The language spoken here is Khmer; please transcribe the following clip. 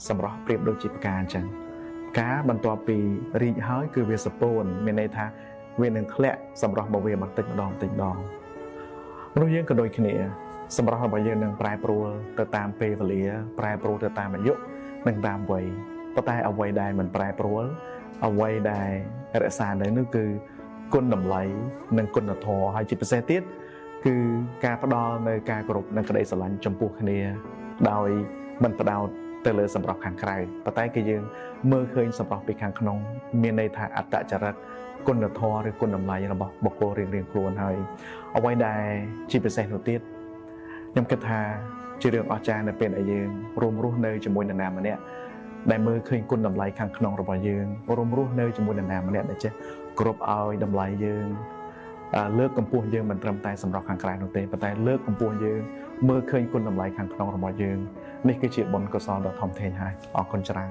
សម្រាប់ប្រៀបដូចជាផ្កាអញ្ចឹងការបន្ទាប់ពីរីកហើយគឺវាសពោនមានន័យថាវានឹងធ្លាក់សម្រាប់មកវាបន្តិចម្ដងមនុស្សយើងក៏ដូចគ្នាសម្រាប់របស់យើងនឹងប្រែប្រួលទៅតាមពេលវេលាប្រែប្រួលទៅតាមអាយុនិងតាមវ័យប៉ុន្តែអ្វីដែលមិនប្រែប្រួលអ្វីដែលរក្សានៅនោះគឺគុណតម្លៃនិងគុណធម៌ហើយជាពិសេសទៀតគឺការផ្ដល់នៅការគោរពនិងក្តីស្រឡាញ់ចំពោះគ្នាដោយមិនផ្ដោតទៅលើសម្រស់ខាងក្រៅប៉ុន្តែគឺយើងមើលឃើញសម្រស់ពីខាងក្នុងមានន័យថាអត្តចរិតគុណធម៌ឬគុណតម្លៃរបស់បុគ្គលរៀងៗខ្លួនហើយអ្វីដែលជាពិសេសនោះទៀតខ្ញុំគិតថាជារឿងអស្ចារ្យនៅពេលដែលយើងរួមរស់នៅជាមួយនរណាម្នាក់ដែលមើលឃើញគុណតម្លៃខាងក្នុងរបស់យើងរួមរស់នៅជាមួយនរណាម្នាក់ដែលចេះគោរពឲ្យតម្លៃយើងលើកកម្ពស់យើងមិនត្រឹមតែសម្រាប់ខាងក្រៅនោះទេប៉ុន្តែលើកកម្ពស់យើងមើលឃើញគុណតម្លៃខាងក្នុងរបស់យើងនេះគឺជាបុណ្យកុសលដ៏ធំធេងហើយអរគុណច្រើន